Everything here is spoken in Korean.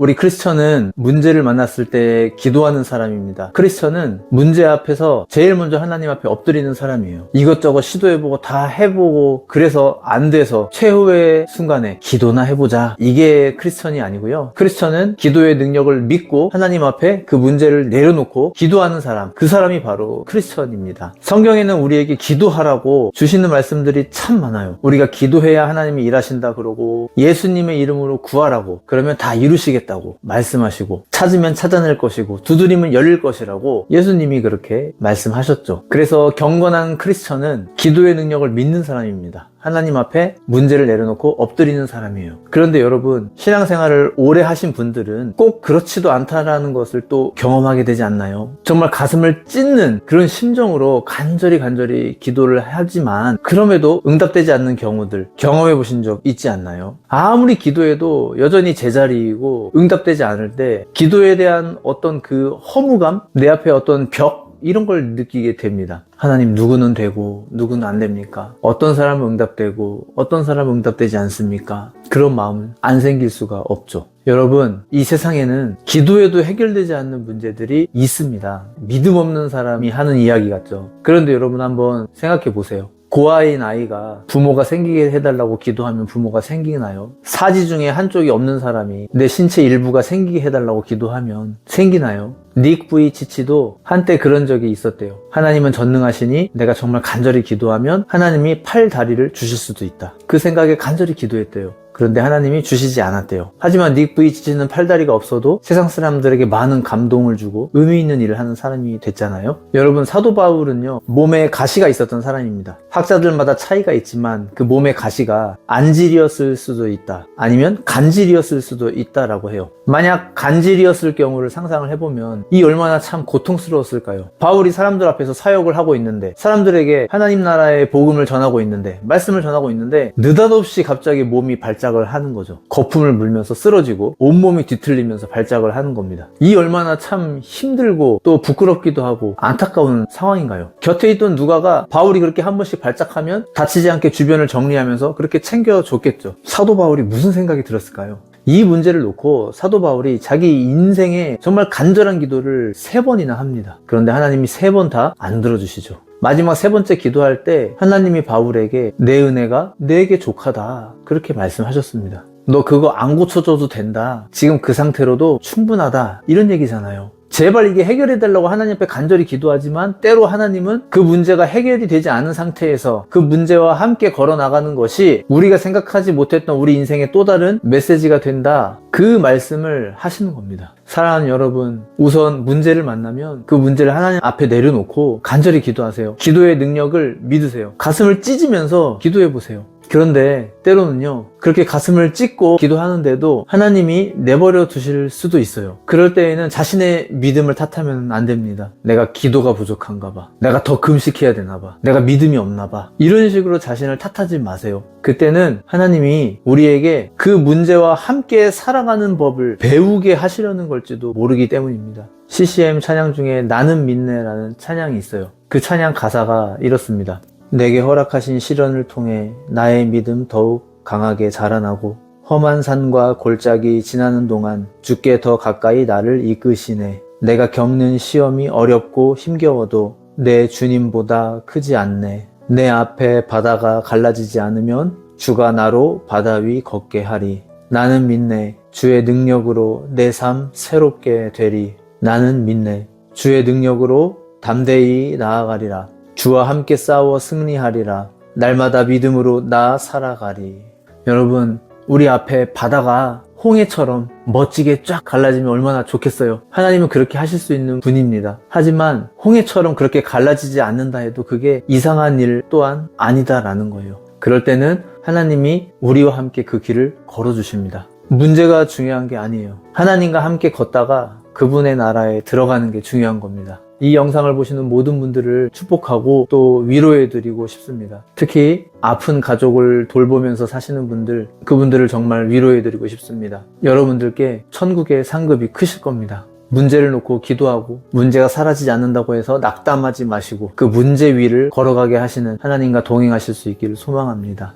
우리 크리스천은 문제를 만났을 때 기도하는 사람입니다. 크리스천은 문제 앞에서 제일 먼저 하나님 앞에 엎드리는 사람이에요. 이것저것 시도해보고 다 해보고 그래서 안 돼서 최후의 순간에 기도나 해보자. 이게 크리스천이 아니고요. 크리스천은 기도의 능력을 믿고 하나님 앞에 그 문제를 내려놓고 기도하는 사람, 그 사람이 바로 크리스천입니다. 성경에는 우리에게 기도하라고 주시는 말씀들이 참 많아요. 우리가 기도해야 하나님이 일하신다 그러고 예수님의 이름으로 구하라고 그러면 다 이루시겠다고 말씀하시고 찾으면 찾아낼 것이고 두드리면 열릴 것이라고 예수님이 그렇게 말씀하셨죠. 그래서 경건한 크리스천은 기도의 능력을 믿는 사람입니다. 하나님 앞에 문제를 내려놓고 엎드리는 사람이에요. 그런데 여러분, 신앙생활을 오래 하신 분들은 꼭 그렇지도 않다라는 것을 또 경험하게 되지 않나요? 정말 가슴을 찢는 그런 심정으로 간절히 기도를 하지만 그럼에도 응답되지 않는 경우들 경험해 보신 적 있지 않나요? 아무리 기도해도 여전히 제자리이고 응답되지 않을 때 기도에 대한 어떤 그 허무감, 내 앞에 어떤 벽, 이런 걸 느끼게 됩니다. 하나님, 누구는 되고 누구는 안 됩니까? 어떤 사람은 응답되고 어떤 사람은 응답되지 않습니까? 그런 마음은 안 생길 수가 없죠. 여러분, 이 세상에는 기도해도 해결되지 않는 문제들이 있습니다. 믿음 없는 사람이 하는 이야기 같죠. 그런데 여러분 한번 생각해 보세요. 고아인 아이가 부모가 생기게 해달라고 기도하면 부모가 생기나요? 사지 중에 한쪽이 없는 사람이 내 신체 일부가 생기게 해달라고 기도하면 생기나요? 닉 부이치치도 한때 그런 적이 있었대요. 하나님은 전능하시니 내가 정말 간절히 기도하면 하나님이 팔 다리를 주실 수도 있다. 그 생각에 간절히 기도했대요. 그런데 하나님이 주시지 않았대요. 하지만 닉 부이치치는 팔다리가 없어도 세상 사람들에게 많은 감동을 주고 의미 있는 일을 하는 사람이 됐잖아요. 여러분, 사도 바울은요, 몸에 가시가 있었던 사람입니다. 학자들마다 차이가 있지만 그 몸의 가시가 안질이었을 수도 있다, 아니면 간질이었을 수도 있다라고 해요. 만약 간질이었을 경우를 상상을 해보면 이 얼마나 참 고통스러웠을까요? 바울이 사람들 앞에서 사역을 하고 있는데, 사람들에게 하나님 나라의 복음을 전하고 있는데, 말씀을 전하고 있는데 느닷없이 갑자기 몸이 발작을 하는 거죠. 거품을 물면서 쓰러지고 온몸이 뒤틀리면서 발작을 하는 겁니다. 이 얼마나 참 힘들고 또 부끄럽기도 하고 안타까운 상황인가요? 곁에 있던 누가가 바울이 그렇게 한 번씩 발작하면 다치지 않게 주변을 정리하면서 그렇게 챙겨줬겠죠. 사도 바울이 무슨 생각이 들었을까요? 이 문제를 놓고 사도 바울이 자기 인생에 정말 간절한 기도를 3번이나 합니다. 그런데 하나님이 3번 다 안 들어주시죠. 마지막 3번째 기도할 때 하나님이 바울에게 내 은혜가 내게 족하다, 그렇게 말씀하셨습니다. 너 그거 안 고쳐줘도 된다, 지금 그 상태로도 충분하다, 이런 얘기잖아요. 제발 이게 해결해달라고 하나님 앞에 간절히 기도하지만 때로 하나님은 그 문제가 해결이 되지 않은 상태에서 그 문제와 함께 걸어나가는 것이 우리가 생각하지 못했던 우리 인생의 또 다른 메시지가 된다, 그 말씀을 하시는 겁니다. 사랑하는 여러분, 우선 문제를 만나면 그 문제를 하나님 앞에 내려놓고 간절히 기도하세요. 기도의 능력을 믿으세요. 가슴을 찢으면서 기도해보세요. 그런데 때로는요, 그렇게 가슴을 찢고 기도하는데도 하나님이 내버려 두실 수도 있어요. 그럴 때에는 자신의 믿음을 탓하면 안 됩니다. 내가 기도가 부족한가 봐, 내가 더 금식해야 되나 봐, 내가 믿음이 없나 봐, 이런 식으로 자신을 탓하지 마세요. 그때는 하나님이 우리에게 그 문제와 함께 살아가는 법을 배우게 하시려는 걸지도 모르기 때문입니다. CCM 찬양 중에 나는 믿네라는 찬양이 있어요. 그 찬양 가사가 이렇습니다. 내게 허락하신 시련을 통해 나의 믿음 더욱 강하게 자라나고 험한 산과 골짜기 지나는 동안 주께 더 가까이 나를 이끄시네. 내가 겪는 시험이 어렵고 힘겨워도 내 주님보다 크지 않네. 내 앞에 바다가 갈라지지 않으면 주가 나로 바다 위 걷게 하리. 나는 믿네. 주의 능력으로 내 삶 새롭게 되리. 나는 믿네. 주의 능력으로 담대히 나아가리라. 주와 함께 싸워 승리하리라. 날마다 믿음으로 나 살아가리. 여러분, 우리 앞에 바다가 홍해처럼 멋지게 쫙 갈라지면 얼마나 좋겠어요. 하나님은 그렇게 하실 수 있는 분입니다. 하지만 홍해처럼 그렇게 갈라지지 않는다 해도 그게 이상한 일 또한 아니다라는 거예요. 그럴 때는 하나님이 우리와 함께 그 길을 걸어주십니다. 문제가 중요한 게 아니에요. 하나님과 함께 걷다가 그분의 나라에 들어가는 게 중요한 겁니다. 이 영상을 보시는 모든 분들을 축복하고 또 위로해드리고 싶습니다. 특히 아픈 가족을 돌보면서 사시는 분들, 그분들을 정말 위로해드리고 싶습니다. 여러분들께 천국의 상급이 크실 겁니다. 문제를 놓고 기도하고 문제가 사라지지 않는다고 해서 낙담하지 마시고 그 문제 위를 걸어가게 하시는 하나님과 동행하실 수 있기를 소망합니다.